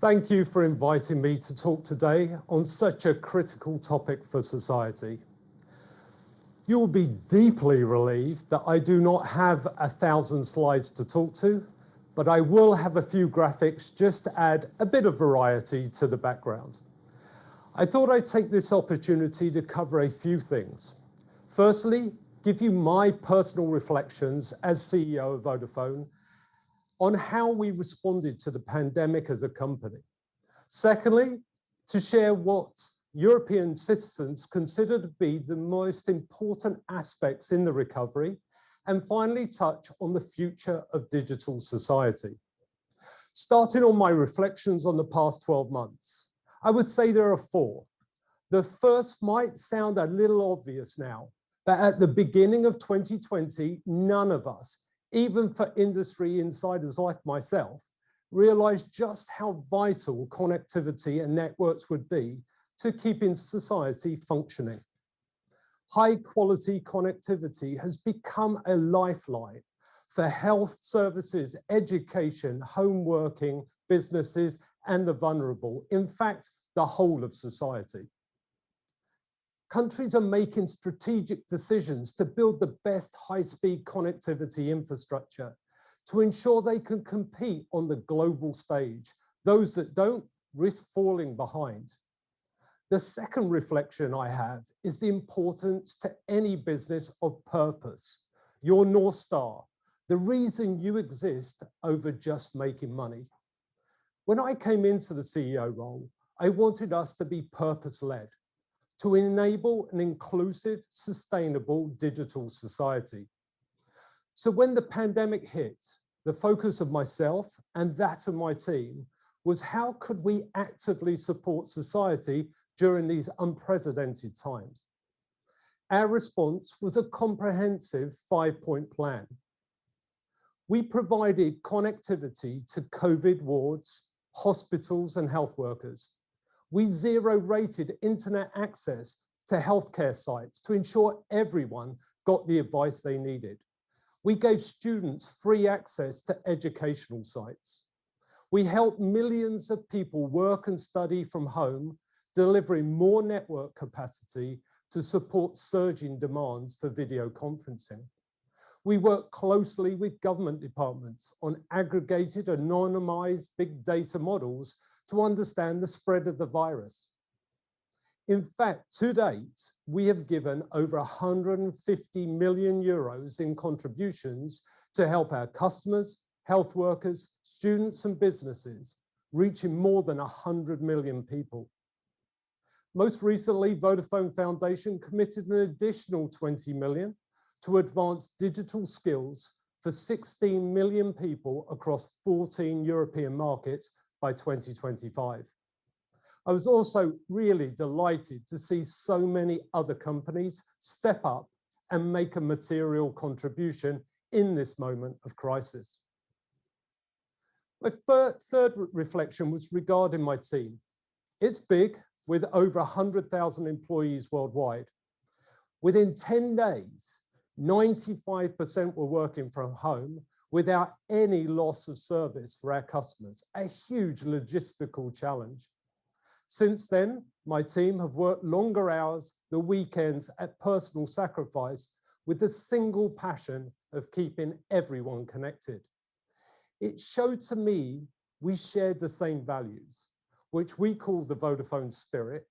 Thank you for inviting me to talk today on such a critical topic for society. You will be deeply relieved that I do not have 1,000 slides to talk to, but I will have a few graphics just to add a bit of variety to the background. I thought I'd take this opportunity to cover a few things. Firstly, give you my personal reflections as CEO of Vodafone on how we responded to the pandemic as a company. Secondly, to share what European citizens consider to be the most important aspects in the recovery, and finally touch on the future of digital society. Starting on my reflections on the past 12 months, I would say there are four. The first might sound a little obvious now, but at the beginning of 2020, none of us, even for industry insiders like myself, realized just how vital connectivity and networks would be to keeping society functioning. High quality connectivity has become a lifeline for health services, education, home working, businesses, and the vulnerable. In fact, the whole of society. Countries are making strategic decisions to build the best high-speed connectivity infrastructure to ensure they can compete on the global stage. Those that don't risk falling behind. The second reflection I have is the importance to any business of purpose, your North Star, the reason you exist over just making money. When I came into the CEO role, I wanted us to be purpose-led, to enable an inclusive, sustainable digital society. So when the pandemic hit, the focus of myself and that of my team was how could we actively support society during these unprecedented times? Our response was a comprehensive 5-point plan. We provided connectivity to COVID wards, hospitals and health workers. We zero-rated internet access to healthcare sites to ensure everyone got the advice they needed. We gave students free access to educational sites. We helped millions of people work and study from home, delivering more network capacity to support surging demands for video conferencing. We worked closely with government departments on aggregated, anonymized big data models to understand the spread of the virus. In fact, to date, we have given over 150 million euros in contributions to help our customers, health workers, students and businesses, reaching more than 100 million people. Most recently, Vodafone Foundation committed an additional 20 million to advance digital skills for 16 million people across 14 European markets by 2025. I was also really delighted to see so many other companies step up and make a material contribution in this moment of crisis. My third reflection was regarding my team. It's big, with over 100,000 employees worldwide. Within 10 days, 95% were working from home without any loss of service for our customers, a huge logistical challenge. Since then, my team have worked longer hours, the weekends at personal sacrifice with the single passion of keeping everyone connected. It showed to me we shared the same values, which we call the Vodafone spirit,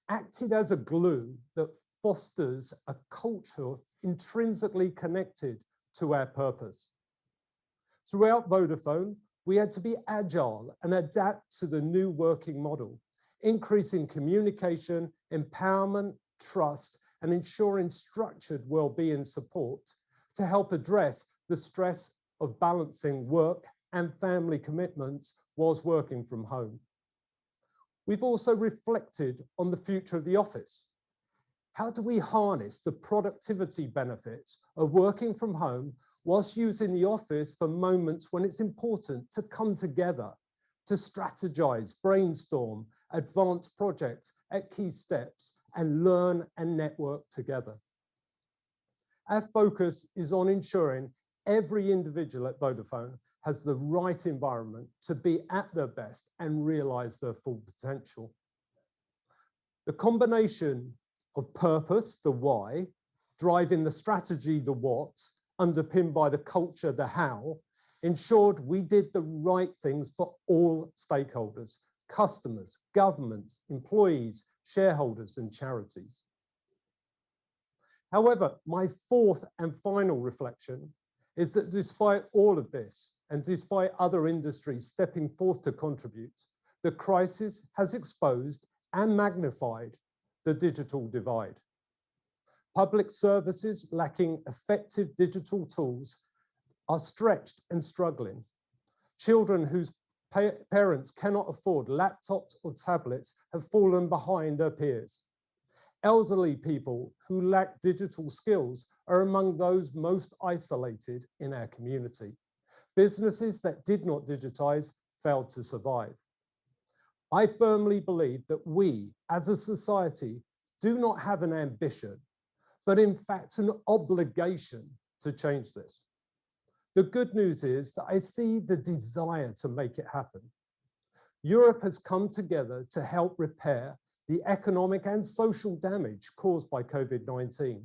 acted as a glue that fosters a culture intrinsically connected to our purpose. Throughout Vodafone, we had to be agile and adapt to the new working model, increasing communication, empowerment, trust, and ensuring structured well-being support to help address the stress of balancing work and family commitments whilst working from home. We've also reflected on the future of the office. How do we harness the productivity benefits of working from home whilst using the office for moments when it's important to come together, to strategize, brainstorm, advance projects at key steps, and learn and network together? Our focus is on ensuring every individual at Vodafone has the right environment to be at their best and realize their full potential. The combination of purpose, the why, driving the strategy, the what, underpinned by the culture, the how, ensured we did the right things for all stakeholders, customers, governments, employees, shareholders, and charities. However, my fourth and final reflection is that despite all of this, and despite other industries stepping forth to contribute, the crisis has exposed and magnified the digital divide. Public services lacking effective digital tools are stretched and struggling. Children whose parents cannot afford laptops or tablets have fallen behind their peers. Elderly people who lack digital skills are among those most isolated in our community. Businesses that did not digitize failed to survive. I firmly believe that we, as a society, do not have an ambition, but in fact an obligation to change this. The good news is that I see the desire to make it happen. Europe has come together to help repair the economic and social damage caused by COVID-19,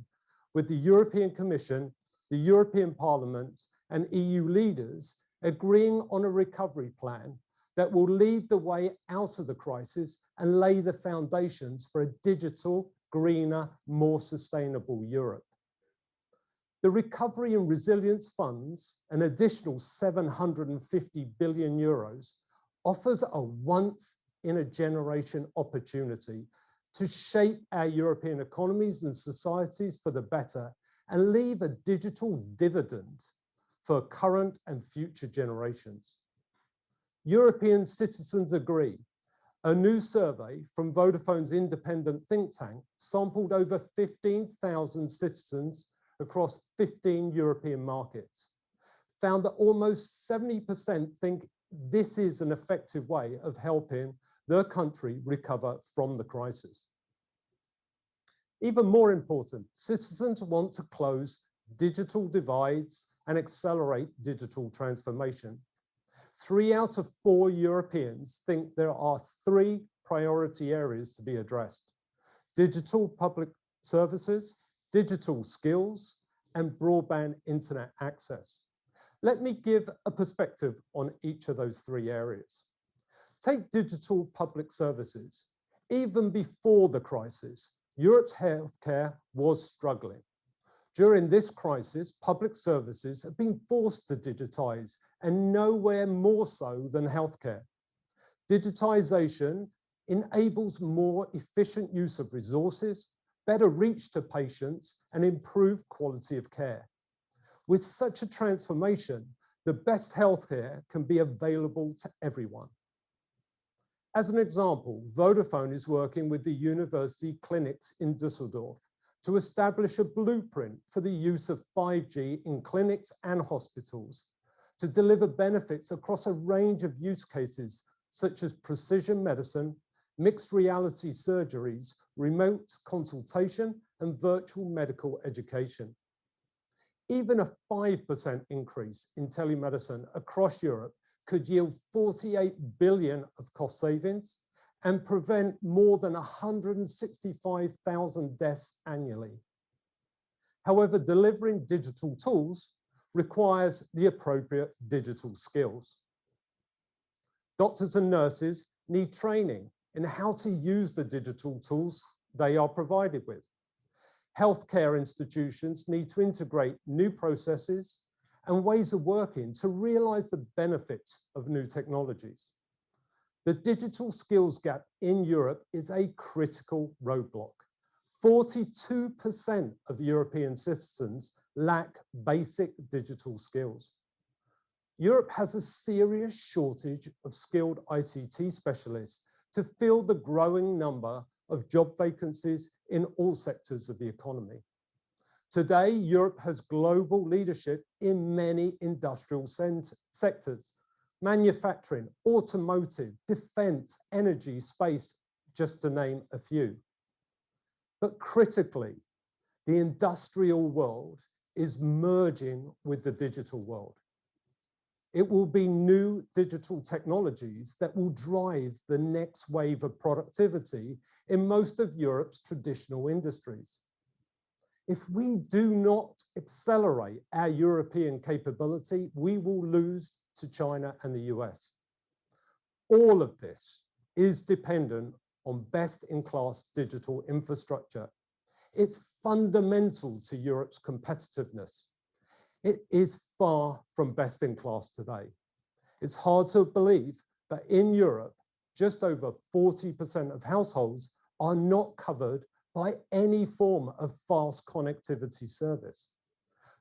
with the European Commission, the European Parliament, and EU leaders agreeing on a recovery plan that will lead the way out of the crisis and lay the foundations for a digital, greener, more sustainable Europe. The Recovery and Resilience Funds, an additional 750 billion euros, offers a once-in-a-generation opportunity to shape our European economies and societies for the better and leave a digital dividend for current and future generations. European citizens agree. A new survey from Vodafone's independent think tank sampled over 15,000 citizens across 15 European markets, found that almost 70% think this is an effective way of helping their country recover from the crisis. Even more important, citizens want to close digital divides and accelerate digital transformation. 3 out of 4 Europeans think there are 3 priority areas to be addressed: digital public services, digital skills, and broadband internet access. Let me give a perspective on each of those 3 areas. Take digital public services. Even before the crisis, Europe's healthcare was struggling. During this crisis, public services have been forced to digitize, and nowhere more so than healthcare. Digitization enables more efficient use of resources, better reach to patients, and improved quality of care. With such a transformation, the best healthcare can be available to everyone. As an example, Vodafone is working with the university clinics in Düsseldorf to establish a blueprint for the use of 5G in clinics and hospitals to deliver benefits across a range of use cases, such as precision medicine, mixed reality surgeries, remote consultation, and virtual medical education. Even a 5% increase in telemedicine across Europe could yield 48 billion of cost savings and prevent more than 165,000 deaths annually. However, delivering digital tools requires the appropriate digital skills. Doctors and nurses need training in how to use the digital tools they are provided with. Healthcare institutions need to integrate new processes and ways of working to realize the benefits of new technologies. The digital skills gap in Europe is a critical roadblock. 42% of European citizens lack basic digital skills. Europe has a serious shortage of skilled ICT specialists to fill the growing number of job vacancies in all sectors of the economy. Today, Europe has global leadership in many industrial sectors: manufacturing, automotive, defense, energy, space, just to name a few. But critically, the industrial world is merging with the digital world. It will be new digital technologies that will drive the next wave of productivity in most of Europe's traditional industries. If we do not accelerate our European capability, we will lose to China and the US. All of this is dependent on best-in-class digital infrastructure. It's fundamental to Europe's competitiveness. It is far from best-in-class today. It's hard to believe that in Europe, just over 40% of households are not covered by any form of fast connectivity service.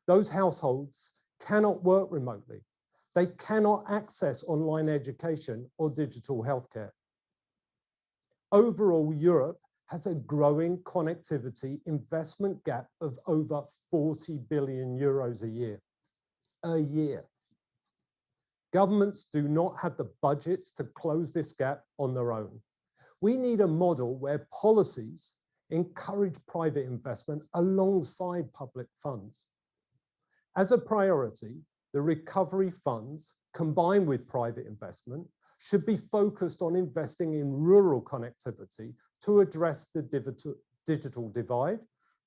Those households cannot work remotely. They cannot access online education or digital healthcare. Overall, Europe has a growing connectivity investment gap of over 40 billion euros a year. Governments do not have the budgets to close this gap on their own. We need a model where policies encourage private investment alongside public funds. As a priority, the recovery funds, combined with private investment, should be focused on investing in rural connectivity to address the digital divide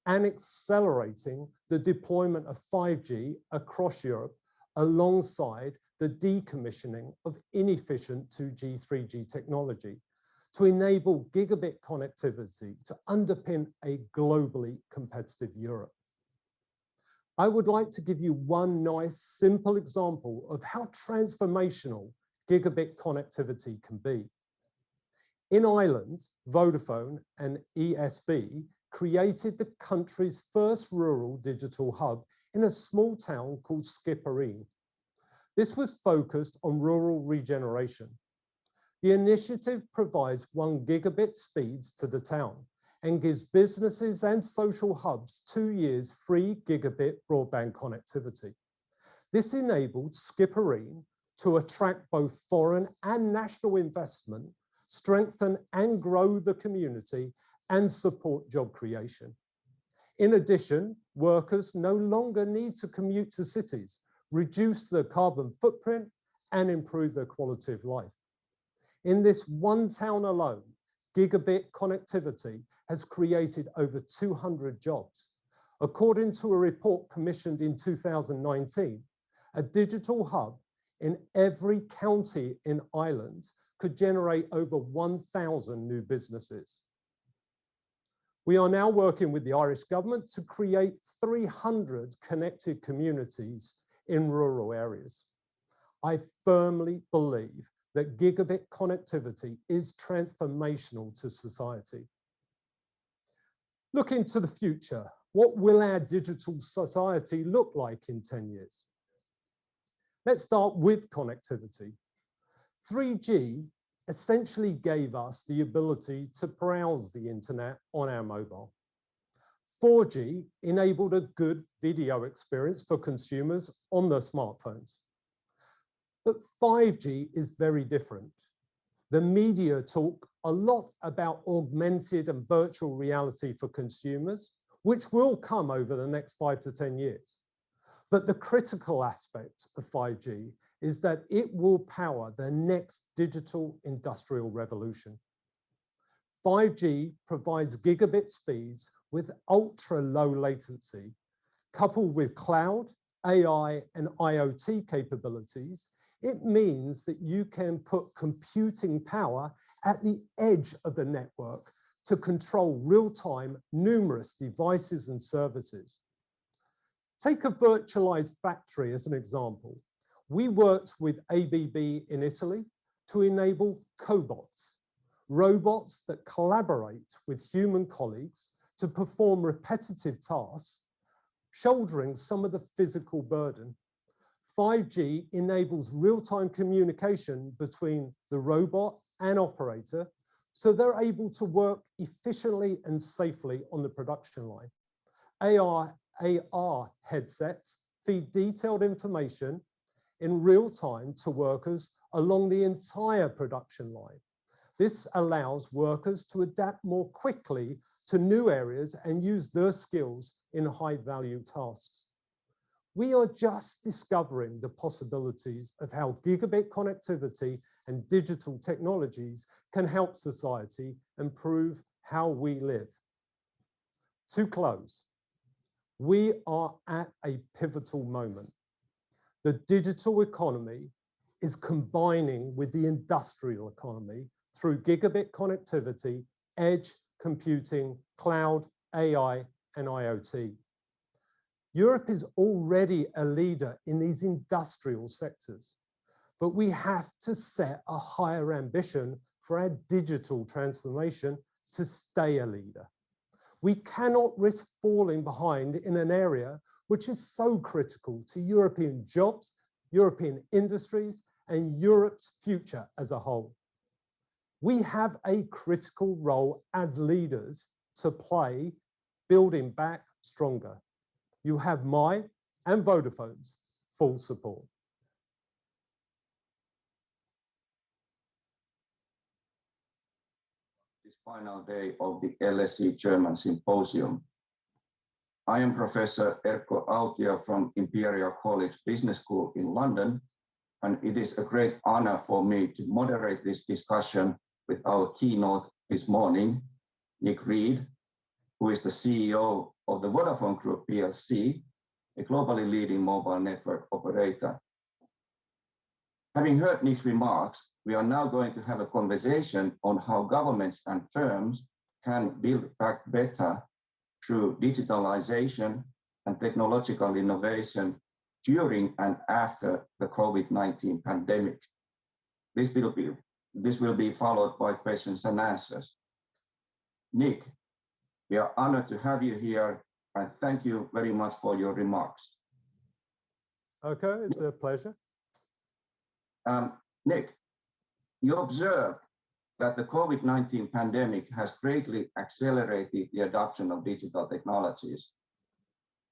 and accelerating the deployment of 5G across Europe alongside the decommissioning of inefficient 2G, 3G technology to enable gigabit connectivity to underpin a globally competitive Europe. I would like to give you one nice, simple example of how transformational gigabit connectivity can be. In Ireland, Vodafone and ESB created the country's first rural digital hub in a small town called Skibbereen. This was focused on rural regeneration. The initiative provides 1 gigabit speeds to the town and gives businesses and social hubs 2 years free gigabit broadband connectivity. This enabled Skibbereen to attract both foreign and national investment, strengthen and grow the community, and support job creation. In addition, workers no longer need to commute to cities, reduce their carbon footprint, and improve their quality of life. In this one town alone, gigabit connectivity has created over 200 jobs. According to a report commissioned in 2019, a digital hub in every county in Ireland could generate over 1,000 new businesses. We are now working with the Irish government to create 300 connected communities in rural areas. I firmly believe that gigabit connectivity is transformational to society. Looking to the future, what will our digital society look like in 10 years? Let's start with connectivity. 3G essentially gave us the ability to browse the internet on our mobile. 4G enabled a good video experience for consumers on their smartphones. But 5G is very different. The media talk a lot about augmented and virtual reality for consumers, which will come over the next 5 to 10 years. But the critical aspect of 5G is that it will power the next digital industrial revolution. 5G provides gigabit speeds with ultra low latency, coupled with cloud, AI, and IoT capabilities. It means that you can put computing power at the edge of the network to control real-time numerous devices and services. Take a virtualized factory as an example. We worked with ABB in Italy to enable cobots, robots that collaborate with human colleagues to perform repetitive tasks, shouldering some of the physical burden. 5G enables real-time communication between the robot and operator, so they're able to work efficiently and safely on the production line. AR headsets feed detailed information in real time to workers along the entire production line. This allows workers to adapt more quickly to new areas and use their skills in high-value tasks. We are just discovering the possibilities of how gigabit connectivity and digital technologies can help society improve how we live. To close, we are at a pivotal moment. The digital economy is combining with the industrial economy through gigabit connectivity, edge computing, cloud, AI, and IoT. Europe is already a leader in these industrial sectors, but we have to set a higher ambition for our digital transformation to stay a leader. We cannot risk falling behind in an area which is so critical to European jobs, European industries, and Europe's future as a whole. We have a critical role as leaders to play, building back stronger. You have my and Vodafone's full support. This final day of the LSE German Symposium. I am Professor Erkko Autio from Imperial College Business School in London, and it is a great honor for me to moderate this discussion with our keynote this morning, Nick Reed, who is the CEO of the Vodafone Group plc, a globally leading mobile network operator. Having heard Nick's remarks, we are now going to have a conversation on how governments and firms can build back better through digitalization and technological innovation during and after the COVID-19 pandemic. This will be followed by questions and answers. Nick, we are honored to have you here, and thank you very much for your remarks. Okay, it's a pleasure. Nick, you observed that the COVID-19 pandemic has greatly accelerated the adoption of digital technologies.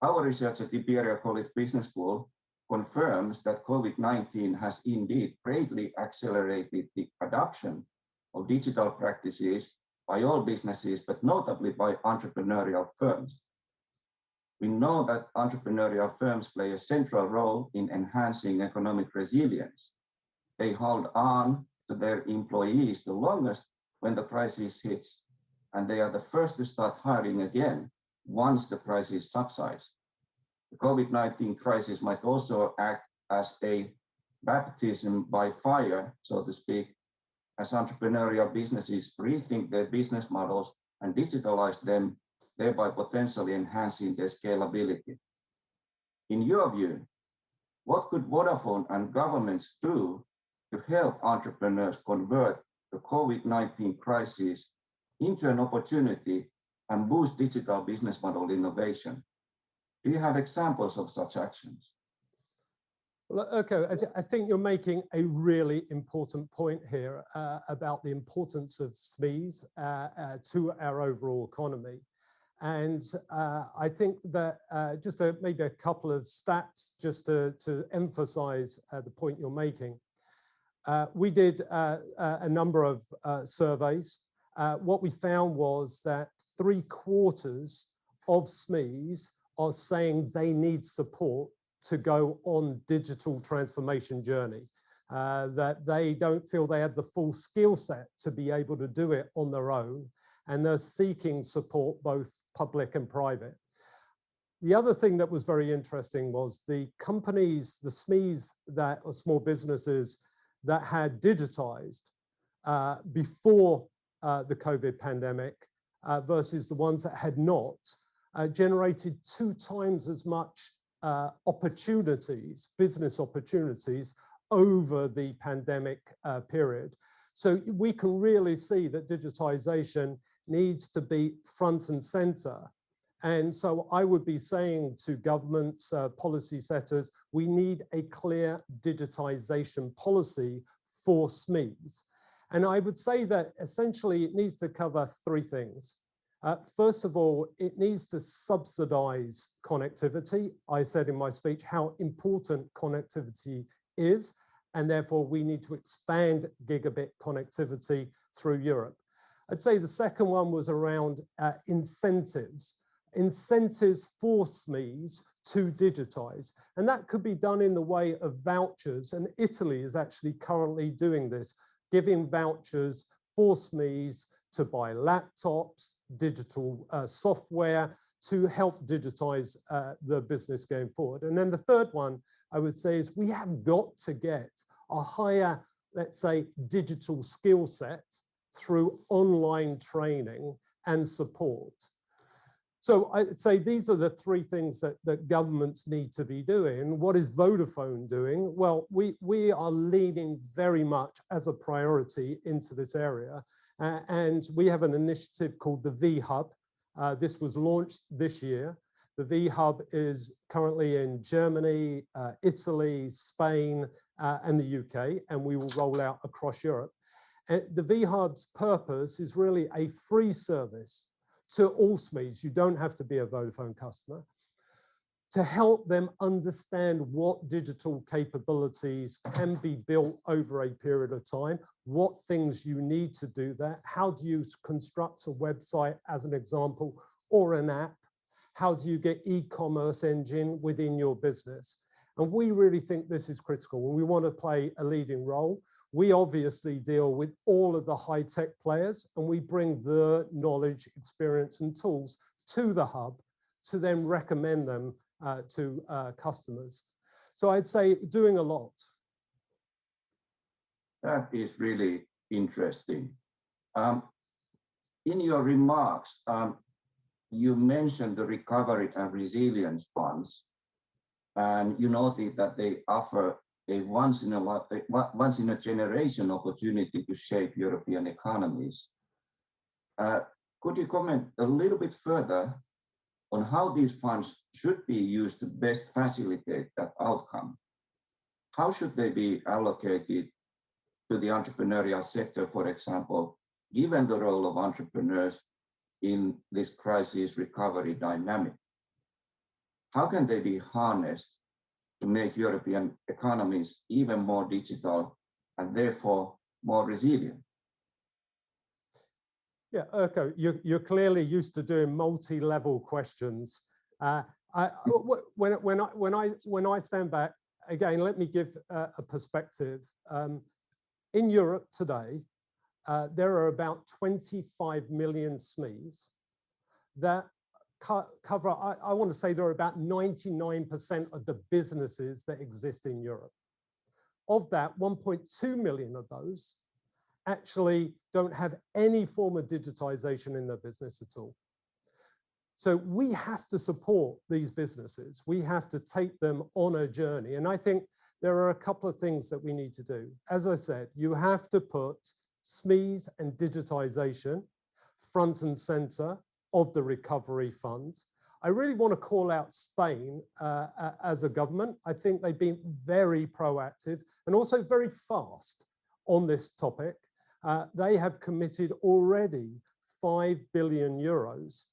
Our research at Imperial College Business School confirms that COVID-19 has indeed greatly accelerated the adoption of digital practices by all businesses, but notably by entrepreneurial firms. We know that entrepreneurial firms play a central role in enhancing economic resilience. They hold on to their employees the longest when the crisis hits, and they are the first to start hiring again once the crisis subsides. The COVID-19 crisis might also act as a baptism by fire, so to speak, as entrepreneurial businesses rethink their business models and digitalize them, thereby potentially enhancing their scalability. In your view, what could Vodafone and governments do to help entrepreneurs convert the COVID-19 crisis into an opportunity and boost digital business model innovation? Do you have examples of such actions? Well, okay, I think you're making a really important point here about the importance of SMEs to our overall economy. And I think that just maybe a couple of stats just to emphasize the point you're making. We did a number of surveys. What we found was that 3/4 of SMEs are saying they need support to go on digital transformation journey, that they don't feel they have the full skill set to be able to do it on their own, and they're seeking support, both public and private. The other thing that was very interesting was the companies, the SMEs that are small businesses that had digitized before the COVID pandemic versus the ones that had not, generated 2 times as much opportunities, business opportunities over the pandemic period. So we can really see that digitization needs to be front and center. And so I would be saying to governments, policy setters, we need a clear digitization policy for SMEs. And I would say that essentially it needs to cover 3 things. First of all, it needs to subsidize connectivity. I said in my speech how important connectivity is, and therefore we need to expand gigabit connectivity through Europe. I'd say the second one was around incentives. incentives for SMEs to digitize. And that could be done in the way of vouchers. And Italy is actually currently doing this, giving vouchers for SMEs to buy laptops, digital software to help digitize the business going forward. And then the third one I would say is we have got to get a higher, let's say, digital skill set through online training and support. So I'd say these are the three things that governments need to be doing. What is Vodafone doing? Well, we are leaning very much as a priority into this area. And we have an initiative called the V Hub. This was launched this year. The V Hub is currently in Germany, Italy, Spain, and the UK, and we will roll out across Europe. And the V Hub's purpose is really a free service to all SMEs. You don't have to be a Vodafone customer, to help them understand what digital capabilities can be built over a period of time, what things you need to do that, how do you construct a website as an example, or an app, how do you get e-commerce engine within your business. And we really think this is critical and we want to play a leading role. We obviously deal with all of the high-tech players and we bring the knowledge, experience and tools to the hub to then recommend them to customers. So I'd say doing a lot. That is really interesting. In your remarks, you mentioned the recovery and resilience funds, and you noted that they offer a once in a generation opportunity to shape European economies. Could you comment a little bit further on how these funds should be used to best facilitate that outcome? How should they be allocated to the entrepreneurial sector, for example, given the role of entrepreneurs in this crisis recovery dynamic? How can they be harnessed to make European economies even more digital and therefore more resilient? Yeah, Erkko, you're clearly used to doing multi-level questions. When I stand back, again, let me give a perspective. In Europe today, there are about 25 million SMEs that cover, I want to say there are about 99% of the businesses that exist in Europe. Of that, 1.2 million of those actually don't have any form of digitization in their business at all. So we have to support these businesses. We have to take them on a journey. And I think there are a couple of things that we need to do. As I said, you have to put SMEs and digitization front and center of the recovery fund. I really want to call out Spain as a government. I think they've been very proactive and also very fast on this topic. They have committed already 5 billion euros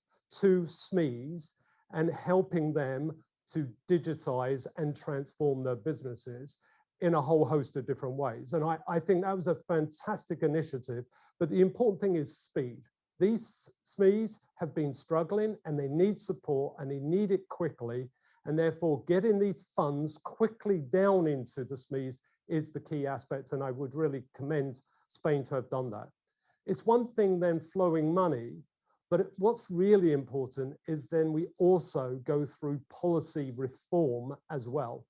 to SMEs and helping them to digitize and transform their businesses in a whole host of different ways. And I think that was a fantastic initiative, but the important thing is speed. These SMEs have been struggling and they need support and they need it quickly. And therefore getting these funds quickly down into the SMEs is the key aspect. And I would really commend Spain to have done that. It's one thing then flowing money, but what's really important is then we also go through policy reform as well.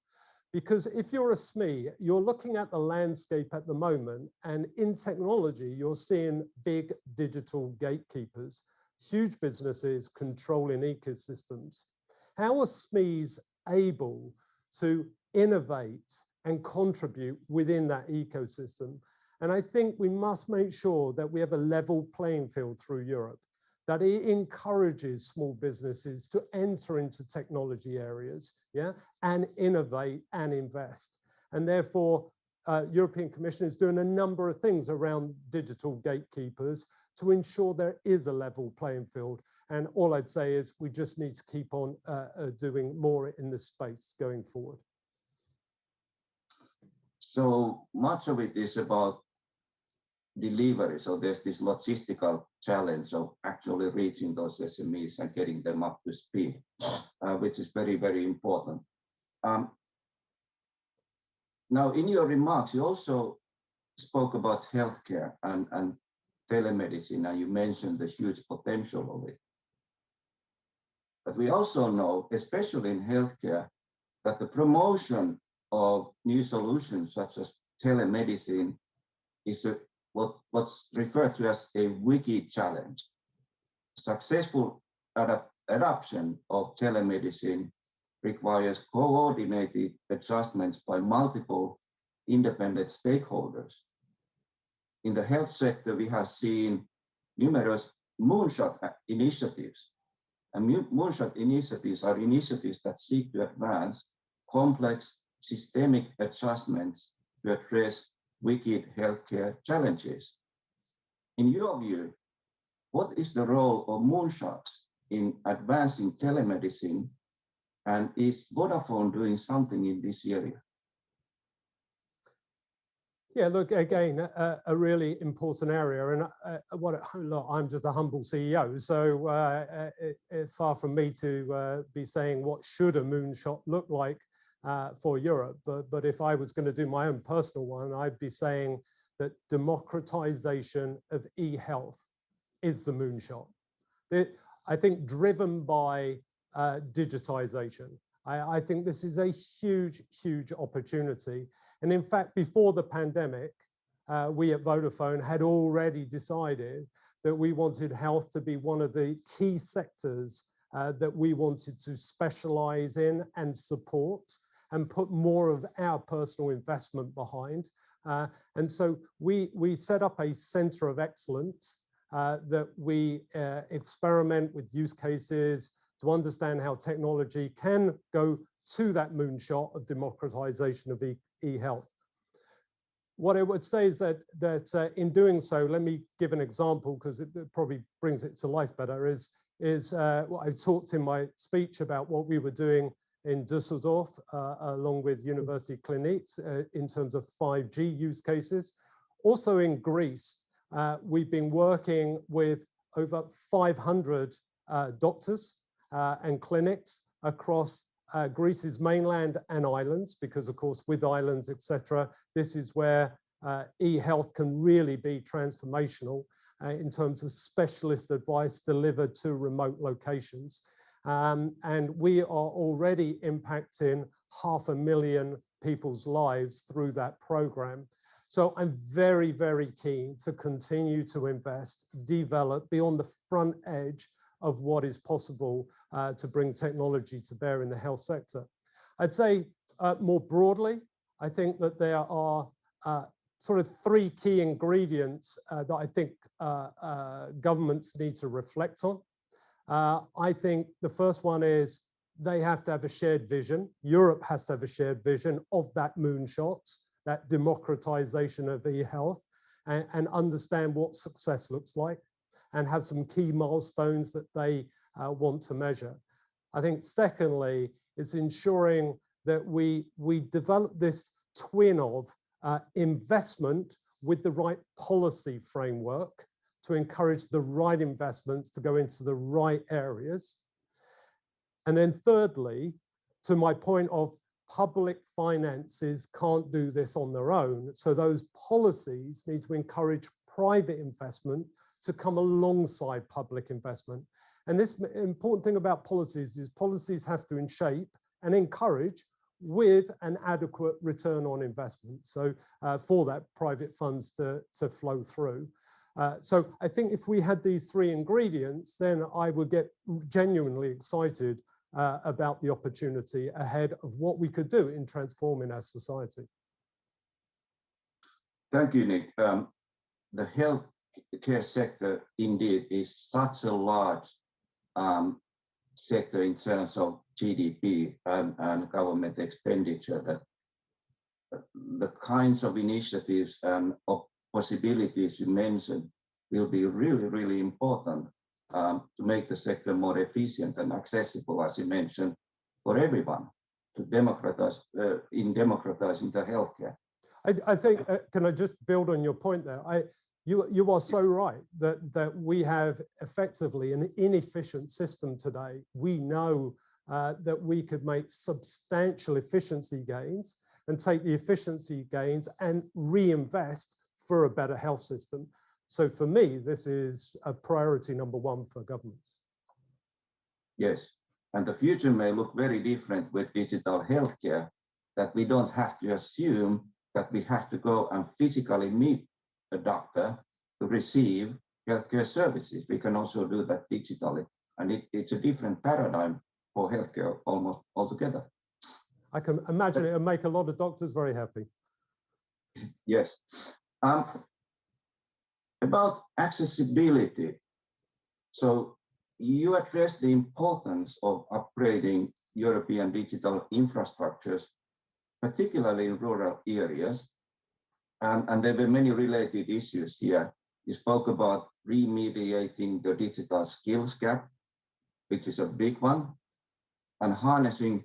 Because if you're a SME, you're looking at the landscape at the moment, and in technology, you're seeing big digital gatekeepers, huge businesses controlling ecosystems. How are SMEs able to innovate and contribute within that ecosystem? And I think we must make sure that we have a level playing field through Europe, that it encourages small businesses to enter into technology areas, yeah, and innovate and invest. And therefore, European Commission is doing a number of things around digital gatekeepers to ensure there is a level playing field. And all I'd say is we just need to keep on doing more in this space going forward. So much of it is about delivery. So there's this logistical challenge of actually reaching those SMEs and getting them up to speed, which is very, very important. Now, in your remarks, you also spoke about healthcare and telemedicine, and you mentioned the huge potential of it. But we also know, especially in healthcare, that the promotion of new solutions such as telemedicine is what's referred to as a wicked challenge. Successful adoption of telemedicine requires coordinated adjustments by multiple independent stakeholders. In the health sector, we have seen numerous moonshot initiatives. And moonshot initiatives are initiatives that seek to advance complex systemic adjustments to address wicked healthcare challenges. In your view, what is the role of moonshots in advancing telemedicine, and is Vodafone doing something in this area? Yeah, look, again, a really important area, and look, I'm just a humble CEO, so it's far from me to be saying what should a moonshot look like for Europe. But if I was going to do my own personal one, I'd be saying that democratization of e-health is the moonshot. I think driven by digitization. I think this is a huge, huge opportunity. And in fact, before the pandemic, we at Vodafone had already decided that we wanted health to be one of the key sectors that we wanted to specialize in and support and put more of our personal investment behind. And so we set up a center of excellence that we experiment with use cases to understand how technology can go to that moonshot of democratization of e-health. What I would say is that in doing so, let me give an example because it probably brings it to life better, is what I've talked in my speech about what we were doing in Düsseldorf, along with University Clinic, in terms of 5G use cases. Also in Greece, we've been working with over 500 doctors and clinics across Greece's mainland and islands, because of course with islands, etc., this is where e-health can really be transformational in terms of specialist advice delivered to remote locations. And we are already impacting 500,000 people's lives through that program. So I'm very, very keen to continue to invest, develop, be on the front edge of what is possible to bring technology to bear in the health sector. I'd say more broadly, I think that there are sort of three key ingredients that I think governments need to reflect on. I think the first one is they have to have a shared vision. Europe has to have a shared vision of that moonshot, that democratization of e-health, and understand what success looks like, and have some key milestones that they want to measure. I think secondly, is ensuring that we develop this twin of investment with the right policy framework to encourage the right investments to go into the right areas. And then thirdly, to my point of public finances can't do this on their own. So those policies need to encourage private investment to come alongside public investment. And this important thing about policies is policies have to shape and encourage with an adequate return on investment. So for that private funds to flow through. So I think if we had these three ingredients, then I would get genuinely excited about the opportunity ahead of what we could do in transforming our society. Thank you, Nick. The healthcare sector indeed is such a large sector in terms of GDP and government expenditure that the kinds of initiatives and of possibilities you mentioned will be really, really important to make the sector more efficient and accessible, as you mentioned, for everyone, to democratize in democratizing the healthcare. I think, can I just build on your point there? You are so right that we have effectively an inefficient system today. We know that we could make substantial efficiency gains and take the efficiency gains and reinvest for a better health system. So for me, this is a priority number one for governments. Yes, and the future may look very different with digital healthcare, that we don't have to assume that we have to go and physically meet a doctor to receive healthcare services. We can also do that digitally, and it's a different paradigm for healthcare almost altogether. I can imagine it will make a lot of doctors very happy. Yes. About accessibility. So you address the importance of upgrading European digital infrastructures, particularly in rural areas. And there were many related issues here. You spoke about remediating the digital skills gap, which is a big one, and harnessing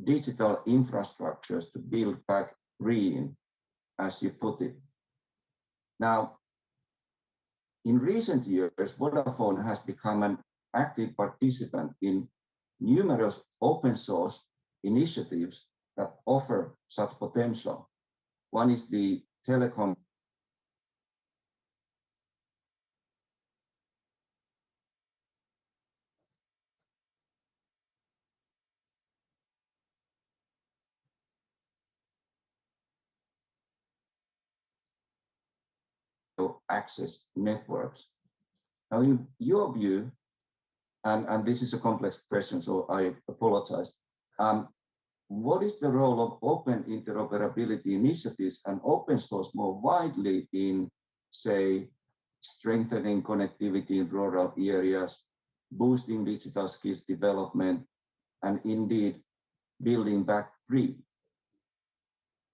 digital infrastructures to build back green, as you put it. Now, in recent years, Vodafone has become an active participant in numerous open source initiatives that offer such potential. One is the telecom access networks. Now, in your view, and this is a complex question, so I apologize. What is the role of open interoperability initiatives and open source more widely in, say, strengthening connectivity in rural areas, boosting digital skills development, and indeed building back green?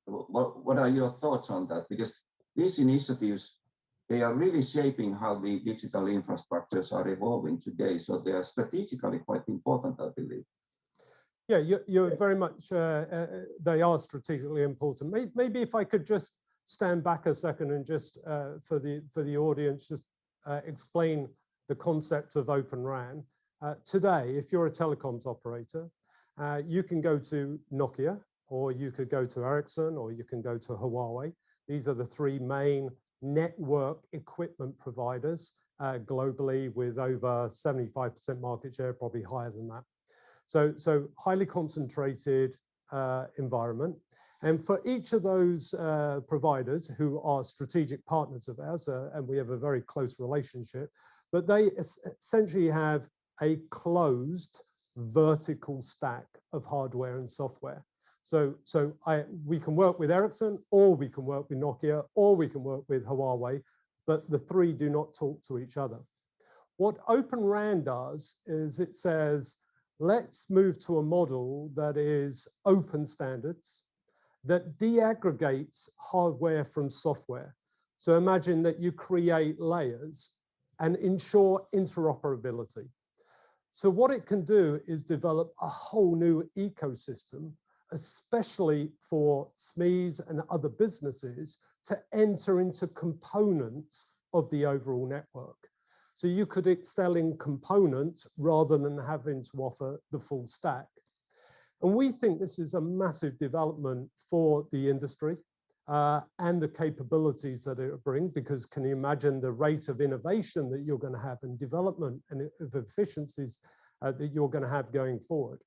What are your thoughts on that? Because these initiatives, they are really shaping how the digital infrastructures are evolving today. So they are strategically quite important, I believe. Yeah, you're very much, they are strategically important. Maybe if I could just stand back a second and just, for the audience, just explain the concept of Open RAN. Today, if you're a telecoms operator, you can go to Nokia, or you could go to Ericsson, or you can go to Huawei. These are the three main network equipment providers globally, with over 75% market share, probably higher than that. So highly concentrated environment. And for each of those providers, who are strategic partners of ours, and we have a very close relationship, but they essentially have a closed vertical stack of hardware and software. So we can work with Ericsson, or we can work with Nokia, or we can work with Huawei, but the three do not talk to each other. What Open RAN does is it says, let's move to a model that is open standards, that de-aggregates hardware from software. So imagine that you create layers and ensure interoperability. So what it can do is develop a whole new ecosystem, especially for SMEs and other businesses, to enter into components of the overall network. So you could excel in components rather than having to offer the full stack. And we think this is a massive development for the industry and the capabilities that it will bring, because can you imagine the rate of innovation that you're going to have, and development and of efficiencies that you're going to have going forward.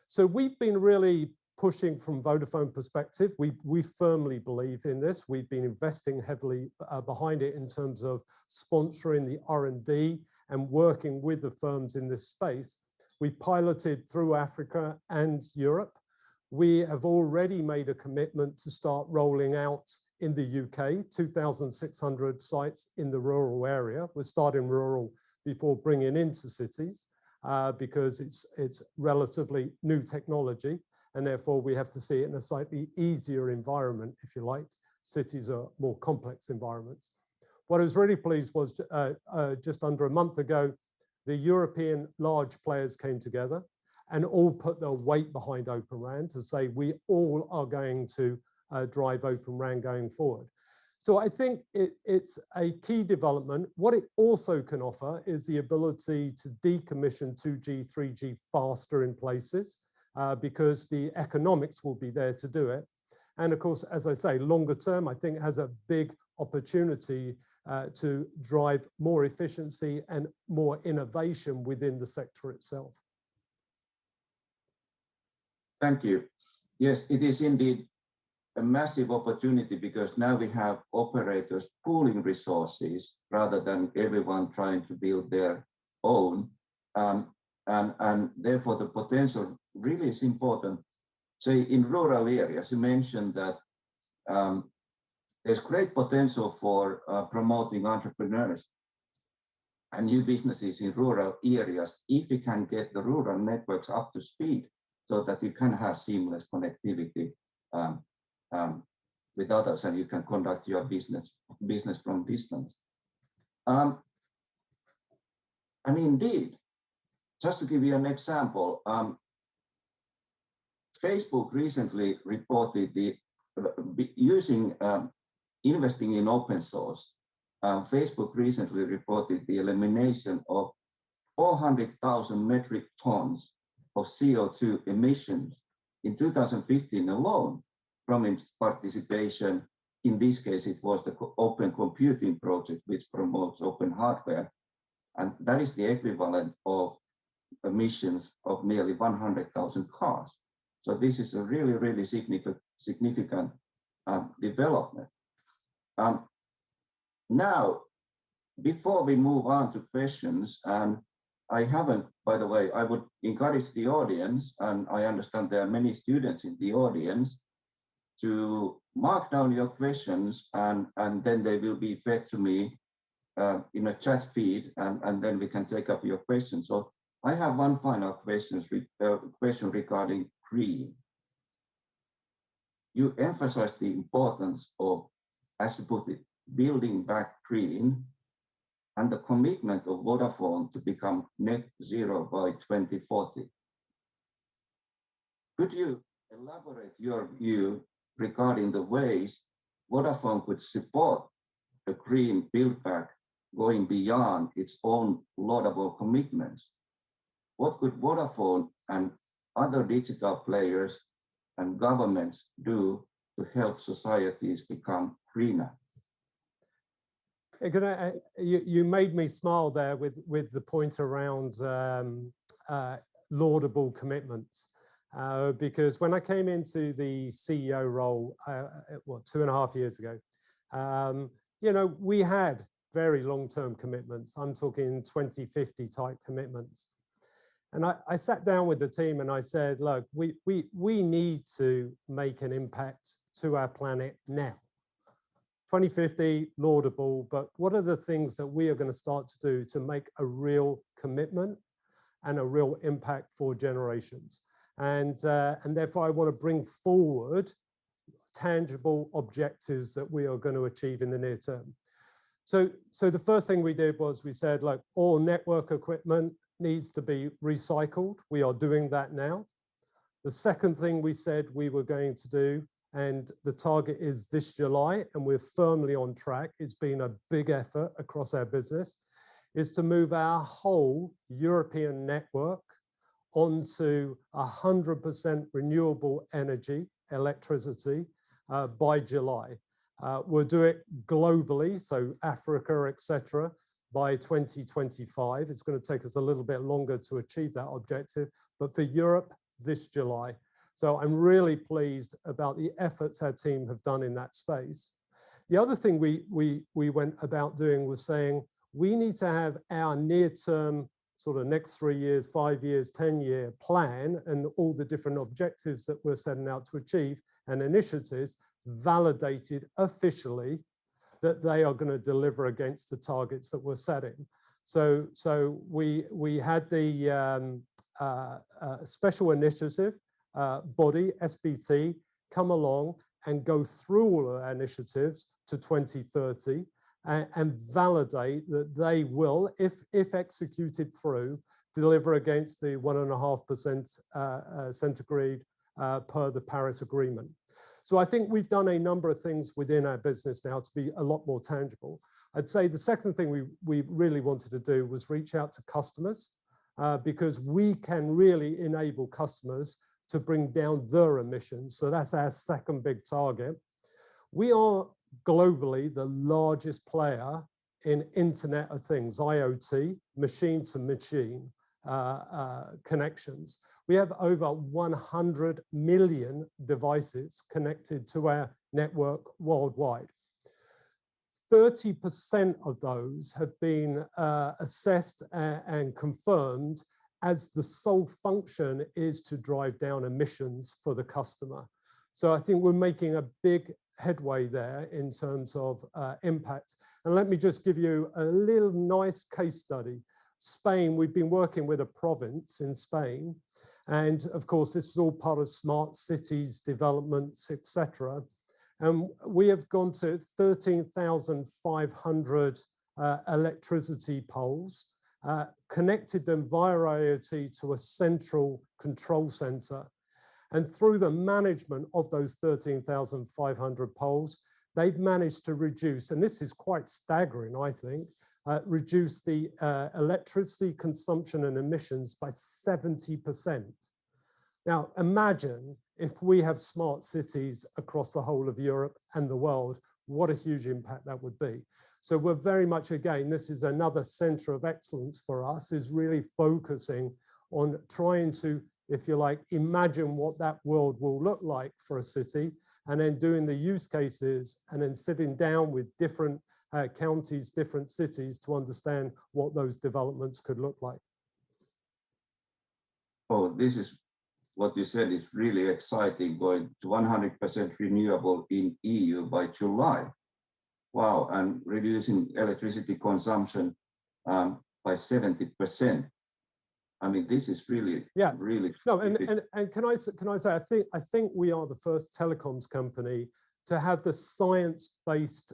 So we've been really pushing from Vodafone perspective. We firmly believe in this. We've been investing heavily behind it in terms of sponsoring the R&D and working with the firms in this space. We piloted through Africa and Europe. We have already made a commitment to start rolling out in the UK, 2,600 sites in the rural area. We're starting rural before bringing into cities because it's relatively new technology. And therefore, we have to see it in a slightly easier environment, if you like. Cities are more complex environments. What I was really pleased was just under a month ago, the European large players came together and all put their weight behind Open RAN to say we all are going to drive Open RAN going forward. So I think it's a key development. What it also can offer is the ability to decommission 2G, 3G faster in places because the economics will be there to do it. And of course, as I say, longer term, I think it has a big opportunity to drive more efficiency and more innovation within the sector itself. Thank you. Yes, it is indeed a massive opportunity because now we have operators pooling resources rather than everyone trying to build their own. And therefore the potential really is important. Say in rural areas, you mentioned that there's great potential for promoting entrepreneurs and new businesses in rural areas if we can get the rural networks up to speed so that you can have seamless connectivity with others and you can conduct your business from distance. And indeed, just to give you an example, Facebook recently reported investing in open source. Facebook recently reported the elimination of 400,000 metric tons of CO2 emissions in 2015 alone from its participation. In this case, it was the Open Computing Project, which promotes open hardware. And that is the equivalent of emissions of nearly 100,000 cars. So this is a really, really significant development. Now, before we move on to questions, and I haven't, by the way, I would encourage the audience, and I understand there are many students in the audience, to mark down your questions and then they will be fed to me in a chat feed, and then we can take up your questions. So I have one final question regarding green. You emphasize the importance of, as you put it, building back green and the commitment of Vodafone to become net zero by 2040. Could you elaborate your view regarding the ways Vodafone could support the green build back going beyond its own laudable commitments? What could Vodafone and other digital players and governments do to help societies become greener? You made me smile there with the point around laudable commitments. Because when I came into the CEO role, 2.5 years ago, we had very long-term commitments. I'm talking 2050 type commitments. And I sat down with the team and I said, look, we need to make an impact to our planet now. 2050, laudable, but what are the things that we are going to start to do to make a real commitment and a real impact for generations? And therefore, I want to bring forward tangible objectives that we are going to achieve in the near term. So the first thing we did was we said, like, all network equipment needs to be recycled. We are doing that now. The second thing we said we were going to do, and the target is this July, and we're firmly on track, it's been a big effort across our business, is to move our whole European network onto 100% renewable energy, electricity, by July. We'll do it globally, so Africa, etc., by 2025. It's going to take us a little bit longer to achieve that objective, but for Europe, this July. So I'm really pleased about the efforts our team have done in that space. The other thing we went about doing was saying, we need to have our near-term sort of next 3 years, 5 years, 10-year plan and all the different objectives that we're setting out to achieve and initiatives validated officially that they are going to deliver against the targets that we're setting. So we had the special initiative body, SBT, come along and go through all of our initiatives to 2030 and validate that they will, if executed through, deliver against the 1.5% centigrade per the Paris Agreement. So I think we've done a number of things within our business now to be a lot more tangible. I'd say the second thing we really wanted to do was reach out to customers because we can really enable customers to bring down their emissions. So that's our second big target. We are globally the largest player in Internet of Things, IoT, machine to machine connections. We have over 100 million devices connected to our network worldwide. 30% of those have been assessed and confirmed as the sole function is to drive down emissions for the customer. So I think we're making a big headway there in terms of impact. And let me just give you a little nice case study. Spain, we've been working with a province in Spain. And of course, this is all part of smart cities, developments, etc. And we have gone to 13,500 electricity poles, connected them via IoT to a central control center. And through the management of those 13,500 poles, they've managed to reduce, and this is quite staggering, I think, reduce the electricity consumption and emissions by 70%. Now, imagine if we have smart cities across the whole of Europe and the world, what a huge impact that would be. So we're very much, again, this is another center of excellence for us, is really focusing on trying to, if you like, imagine what that world will look like for a city, and then doing the use cases, and then sitting down with different counties, different cities to understand what those developments could look like. Oh, this is what you said is really exciting, going to 100% renewable in EU by July. Wow, and reducing electricity consumption by 70%. I mean, this is really, really. No, and can I say, I think we are the first telecoms company to have the science-based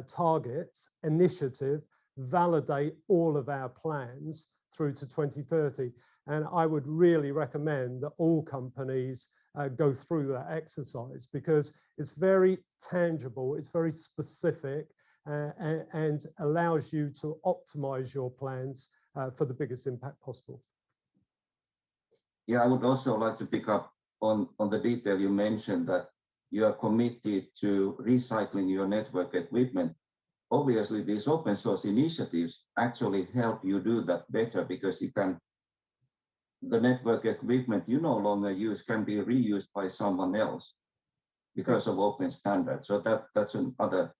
targets initiative validate all of our plans through to 2030. And I would really recommend that all companies go through that exercise because it's very tangible, it's very specific, and allows you to optimize your plans for the biggest impact possible. Yeah, I would also like to pick up on the detail you mentioned that you are committed to recycling your network equipment. Obviously, these open source initiatives actually help you do that better because you can, the network equipment you no longer use can be reused by someone else because of open standards. So that's another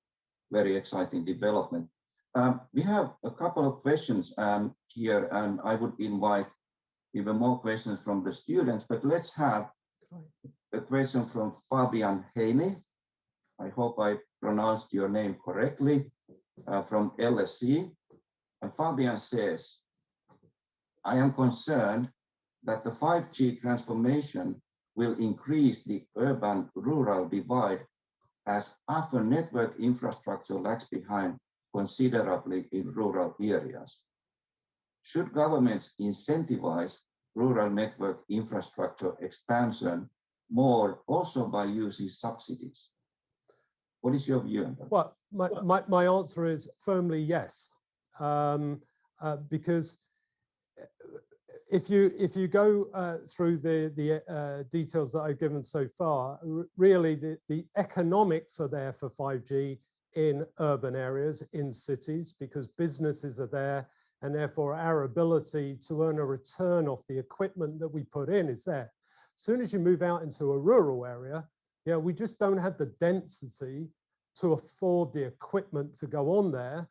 very exciting development. We have a couple of questions here, and I would invite even more questions from the students, but let's have a question from Fabian Heine. I hope I pronounced your name correctly, from LSE. And Fabian says, I am concerned that the 5G transformation will increase the urban-rural divide as often network infrastructure lags behind considerably in rural areas. Should governments incentivize rural network infrastructure expansion more also by using subsidies? What is your view on that? Well, my answer is firmly yes, because if you go through the details that I've given so far, really the economics are there for 5G in urban areas, in cities, because businesses are there, and therefore our ability to earn a return off the equipment that we put in is there. As soon as you move out into a rural area, we just don't have the density to afford the equipment to go on there.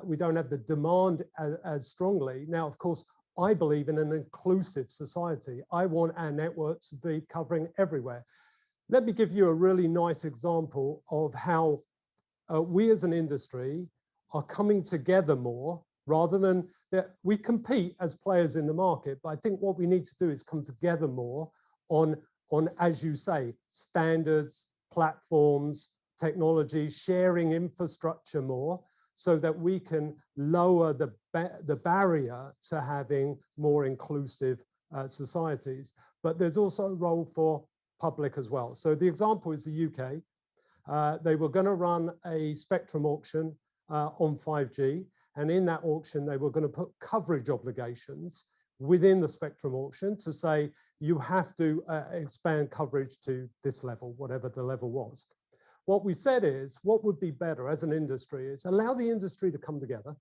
We don't have the demand as strongly. Now, of course, I believe in an inclusive society. I want our network to be covering everywhere. Let me give you a really nice example of how we as an industry are coming together more rather than that we compete as players in the market. But I think what we need to do is come together more on as you say, standards, platforms, technology, sharing infrastructure more, so that we can lower the barrier to having more inclusive societies. But there's also a role for public as well. So the example is the UK. They were going to run a spectrum auction on 5G. And in that auction, they were going to put coverage obligations within the spectrum auction to say, you have to expand coverage to this level, whatever the level was. What we said is, what would be better as an industry is allow the industry to come together,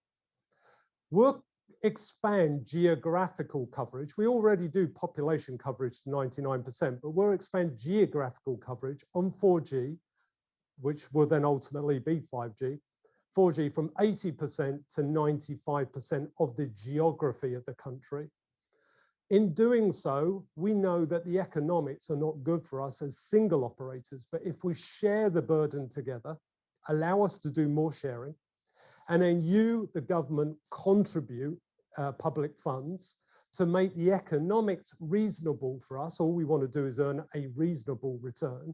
expand geographical coverage. We already do population coverage to 99%, but we'll expand geographical coverage on 4G, which will then ultimately be 5G, 4G from 80% to 95% of the geography of the country. In doing so, we know that the economics are not good for us as single operators, but if we share the burden together, allow us to do more sharing, and then you, the government, contribute public funds to make the economics reasonable for us, all we want to do is earn a reasonable return,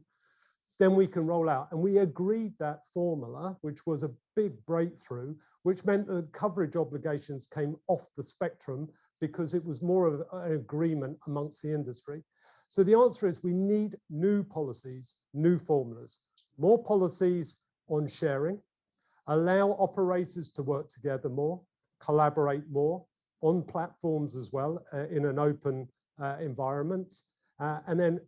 then we can roll out. And we agreed that formula, which was a big breakthrough, which meant that coverage obligations came off the spectrum because it was more of an agreement amongst the industry. So the answer is we need new policies, new formulas, more policies on sharing, allow operators to work together more, collaborate more on platforms as well in an open environment. And then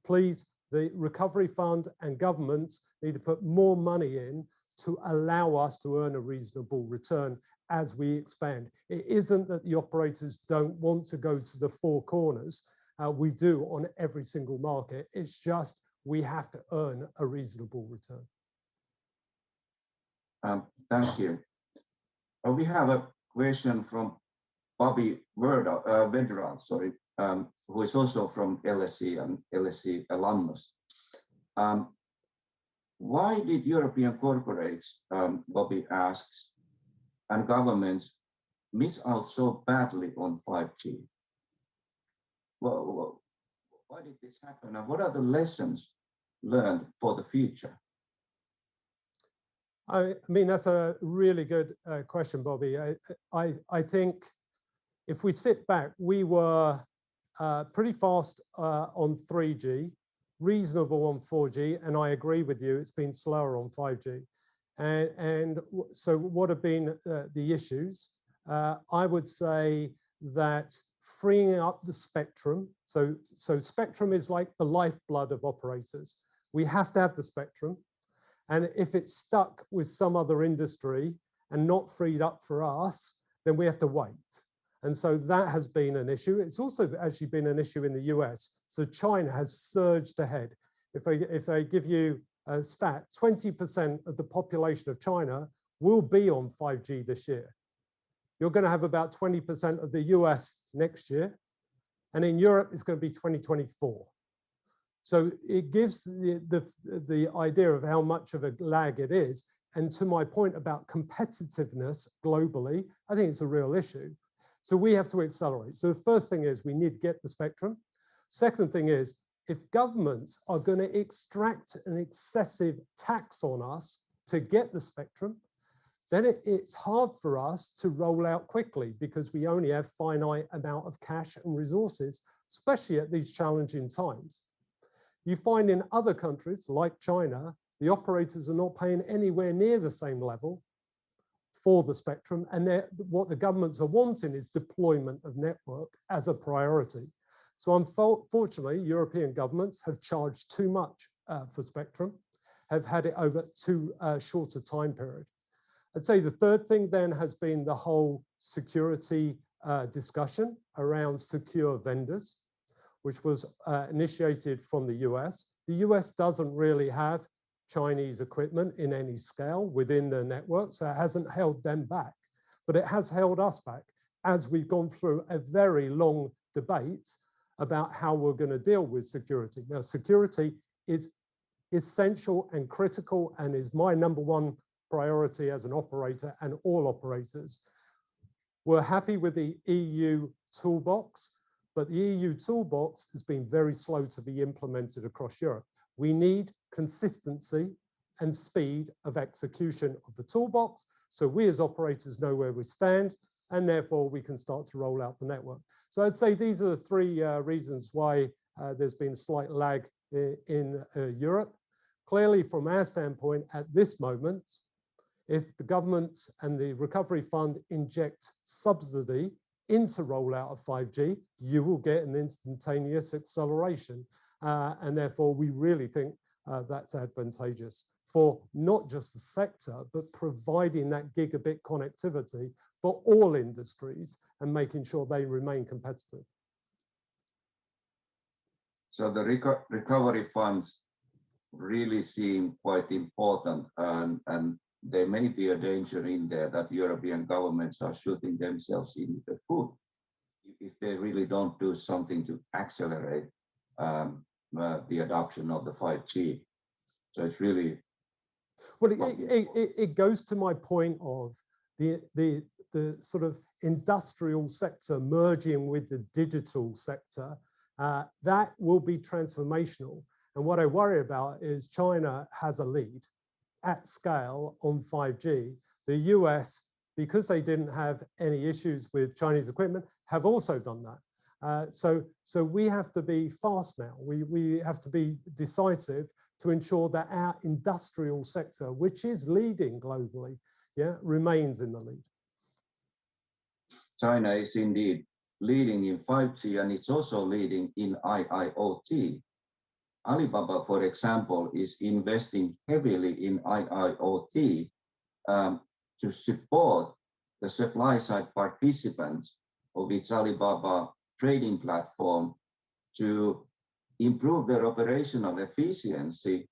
please, the Recovery Fund and governments need to put more money in to allow us to earn a reasonable return as we expand. It isn't that the operators don't want to go to the four corners. We do on every single market. It's just we have to earn a reasonable return. Thank you. We have a question from Bobby Vedral, sorry, who is also from LSE and LSE alumnus. Why did European corporates, Bobby asks, and governments miss out so badly on 5G? Well, why did this happen, and what are the lessons learned for the future? I mean, that's a really good question, Bobby. I think if we sit back, we were pretty fast on 3G, reasonable on 4G, and I agree with you, it's been slower on 5G. And so what have been the issues? I would say that freeing up the spectrum, so spectrum is like the lifeblood of operators. We have to have the spectrum. And if it's stuck with some other industry and not freed up for us, then we have to wait. And so that has been an issue. It's also actually been an issue in the US. So China has surged ahead. If I give you a stat, 20% of the population of China will be on 5G this year. You're going to have about 20% of the US next year. And in Europe, it's going to be 2024. So it gives the idea of how much of a lag it is. And to my point about competitiveness globally, I think it's a real issue. So we have to accelerate. So the first thing is we need to get the spectrum. Second thing is, if governments are going to extract an excessive tax on us to get the spectrum, then it's hard for us to roll out quickly because we only have finite amount of cash and resources, especially at these challenging times. You find in other countries like China, the operators are not paying anywhere near the same level for the spectrum, and what the governments are wanting is deployment of network as a priority. So unfortunately, European governments have charged too much for spectrum, have had it over too short a time period. I'd say the third thing then has been the whole security discussion around secure vendors, which was initiated from the US. The US doesn't really have Chinese equipment in any scale within the network, so it hasn't held them back, but it has held us back as we've gone through a very long debate about how we're going to deal with security. Now, security is essential and critical and is my #1 priority as an operator and all operators. We're happy with the EU toolbox, but the EU toolbox has been very slow to be implemented across Europe. We need consistency and speed of execution of the toolbox, so we as operators know where we stand, and therefore we can start to roll out the network. So I'd say these are the three reasons why there's been a slight lag in Europe. Clearly, from our standpoint, at this moment, if the government and the Recovery Fund inject subsidy into rollout of 5G, you will get an instantaneous acceleration. And therefore, we really think that's advantageous for not just the sector, but providing that gigabit connectivity for all industries and making sure they remain competitive. So the recovery funds really seem quite important, and there may be a danger in there that European governments are shooting themselves in the foot if they really don't do something to accelerate the adoption of the 5G. So it's really... Well, it goes to my point of the sort of industrial sector merging with the digital sector. That will be transformational. And what I worry about is China has a lead at scale on 5G. The US, because they didn't have any issues with Chinese equipment, have also done that. So we have to be fast now. We have to be decisive to ensure that our industrial sector, which is leading globally, remains in the lead. China is indeed leading in 5G, and it's also leading in IIoT. Alibaba, for example, is investing heavily in IIoT to support the supply side participants of its Alibaba trading platform to improve their operational efficiency,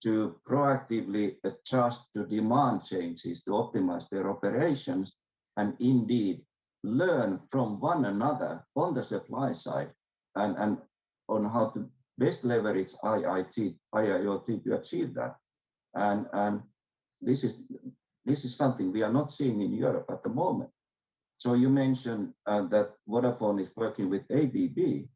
to proactively adjust to demand changes, to optimize their operations, and indeed learn from one another on the supply side and on how to best leverage IIoT to achieve that. And this is something we are not seeing in Europe at the moment. So you mentioned that Vodafone is working with ABB.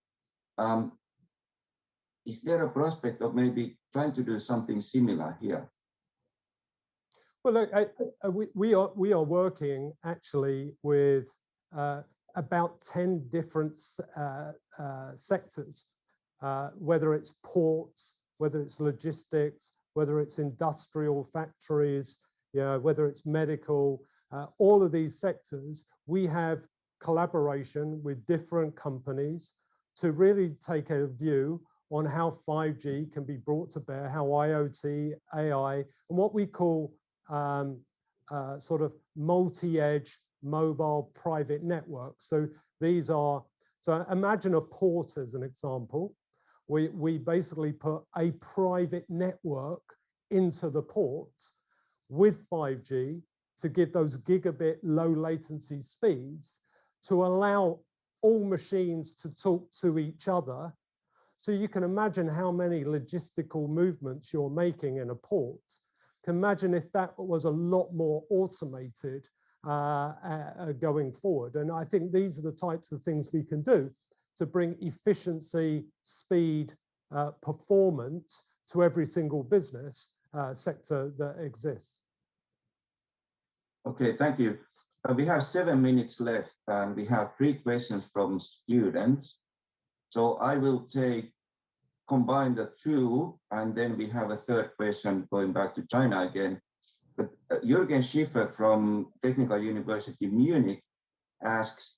Is there a prospect of maybe trying to do something similar here? Well, we are working actually with about 10 different sectors, whether it's ports, whether it's logistics, whether it's industrial factories, whether it's medical, all of these sectors. We have collaboration with different companies to really take a view on how 5G can be brought to bear, how IoT, AI, and what we call sort of multi-edge mobile private networks. So these are, so imagine a port as an example. We basically put a private network into the port with 5G to give those gigabit low latency speeds to allow all machines to talk to each other. So you can imagine how many logistical movements you're making in a port. Can imagine if that was a lot more automated going forward. And I think these are the types of things we can do to bring efficiency, speed, performance to every single business sector that exists. Okay, thank you. We have 7 minutes left, and we have 3 questions from students. So I will combine the 2, and then we have a 3rd question going back to China again. But Jürgen Schiffer from Technical University Munich asks,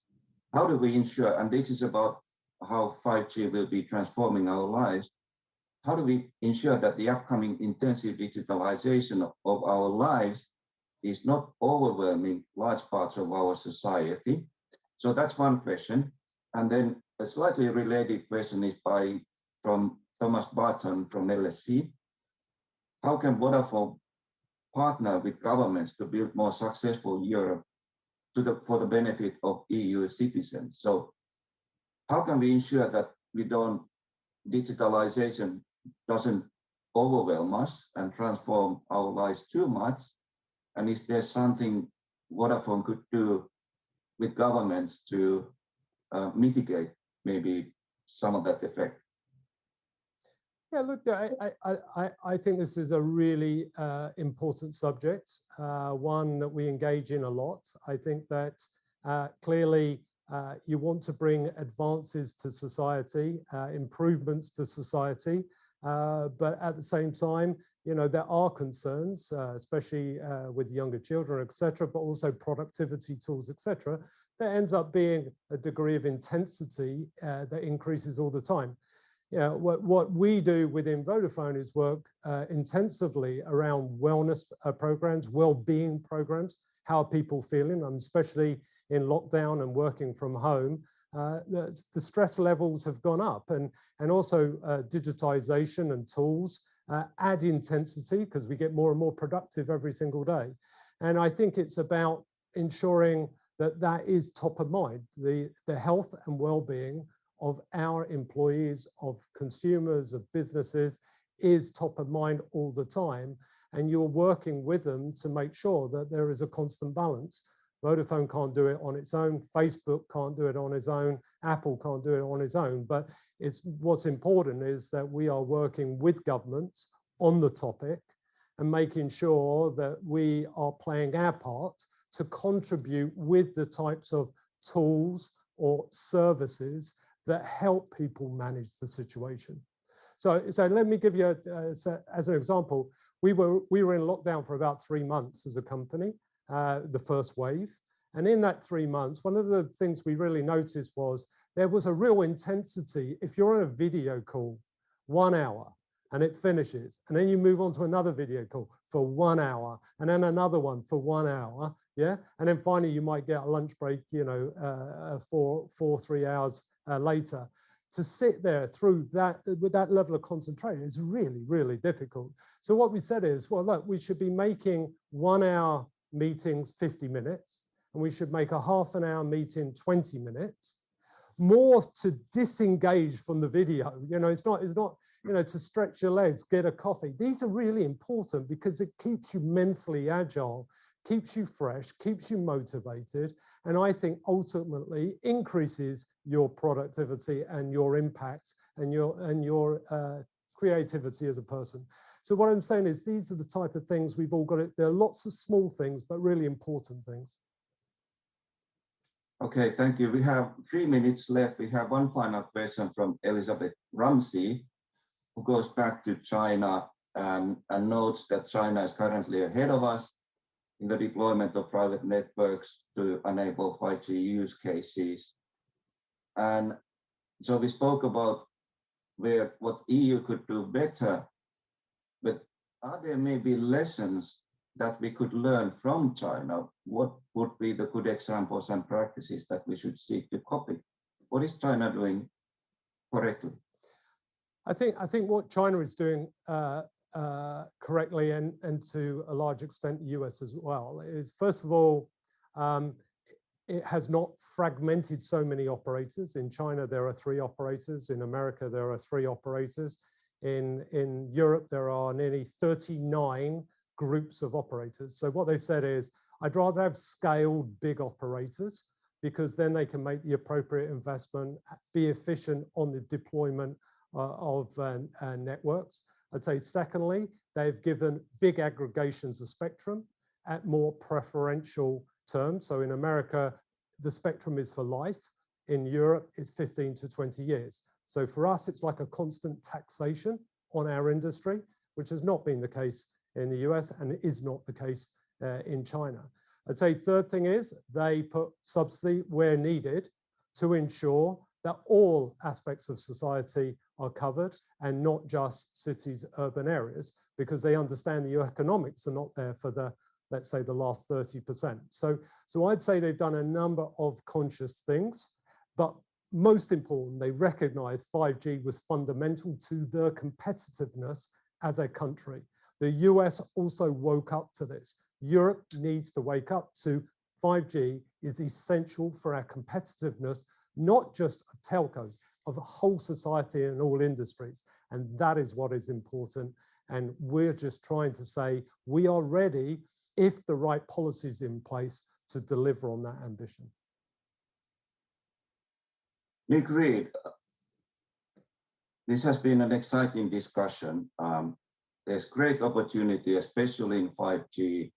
how do we ensure, and this is about how 5G will be transforming our lives, how do we ensure that the upcoming intensive digitalization of our lives is not overwhelming large parts of our society? So that's one question. And then a slightly related question is from Thomas Barton from LSE. How can Vodafone partner with governments to build more successful Europe for the benefit of EU citizens? So how can we ensure that digitalization doesn't overwhelm us and transform our lives too much? And is there something Vodafone could do with governments to mitigate maybe some of that effect? Yeah, look, I think this is a really important subject, one that we engage in a lot. I think that clearly you want to bring advances to society, improvements to society, But at the same time, you know, there are concerns, especially with younger children, etc., but also productivity tools, etc. There ends up being a degree of intensity that increases all the time. You know, what we do within Vodafone is work intensively around wellness programs, well-being programs. How are people feeling? Especially in lockdown and working from home, the stress levels have gone up, and also digitization and tools add intensity because we get more and more productive every single day. And I think it's about ensuring that that is top of mind, the health and well-being of our employees, of consumers, of businesses is top of mind all the time. And you're working with them to make sure that there is a constant balance. Vodafone can't do it on its own. Facebook can't do it on its own. Apple can't do it on its own. But what's important is that we are working with governments on the topic and making sure that we are playing our part to contribute with the types of tools or services that help people manage the situation. So let me give you, as an example, we were in lockdown for about 3 months as a company, the first wave. And in that 3 months, one of the things we really noticed was there was a real intensity. If you're on a video call, 1 hour, and it finishes, and then you move on to another video call for 1 hour, and then another one for 1 hour, yeah? And then finally you might get a lunch break, you know, 3 hours later. To sit there through that, with that level of concentration is really, really difficult. So what we said is, well, look, we should be making 1 hour meetings 50 minutes, and we should make a half an hour meeting 20 minutes, more to disengage from the video. You know, it's not, you know, to stretch your legs, get a coffee. These are really important because it keeps you mentally agile, keeps you fresh, keeps you motivated, and I think ultimately increases your productivity and your impact and your creativity as a person. So what I'm saying is these are the type of things we've all got. There are lots of small things, but really important things. Okay, thank you. We have 3 minutes left. We have one final question from Elizabeth Ramsey, who goes back to China and notes that China is currently ahead of us in the deployment of private networks to enable 5G use cases. And so we spoke about what EU could do better, but are there maybe lessons that we could learn from China? What would be the good examples and practices that we should seek to copy? What is China doing correctly? I think what China is doing correctly, and to a large extent the US as well, is first of all, it has not fragmented so many operators. In China, there are 3 operators. In America, there are 3 operators. In Europe, there are nearly 39 groups of operators. So what they've said is, I'd rather have scaled big operators because then they can make the appropriate investment, be efficient on the deployment of networks. I'd say secondly, they've given big aggregations of spectrum at more preferential terms. So in America, the spectrum is for life. In Europe, it's 15 to 20 years. So for us, it's like a constant taxation on our industry, which has not been the case in the US and it is not the case in China. I'd say third thing is they put subsidy where needed to ensure that all aspects of society are covered and not just cities, urban areas, because they understand the economics are not there for the, let's say, the last 30%. So I'd say they've done a number of conscious things, but most important, they recognize 5G was fundamental to their competitiveness as a country. The US also woke up to this. Europe needs to wake up to 5G is essential for our competitiveness, not just of telcos, of a whole society and all industries. And that is what is important. And we're just trying to say we are ready if the right policy is in place to deliver on that ambition. Nick Reed, this has been an exciting discussion. There's great opportunity, especially in 5G.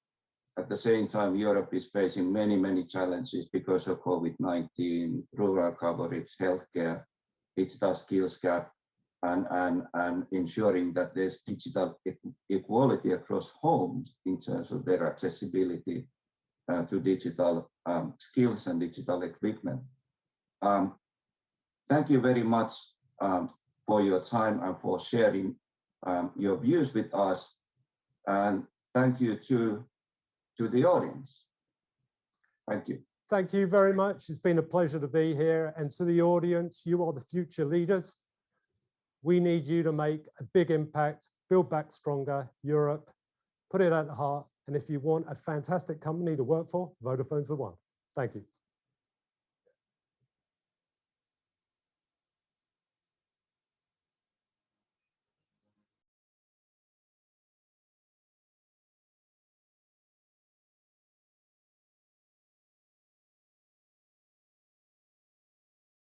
At the same time, Europe is facing many, many challenges because of COVID-19, rural coverage, healthcare, digital skills gap, and ensuring that there's digital equality across homes in terms of their accessibility to digital skills and digital equipment. Thank you very much for your time and for sharing your views with us. And thank you to the audience. Thank you. Thank you very much. It's been a pleasure to be here. And to the audience, you are the future leaders. We need you to make a big impact, build back stronger Europe, put it at the heart. And if you want a fantastic company to work for, Vodafone's the one. Thank you.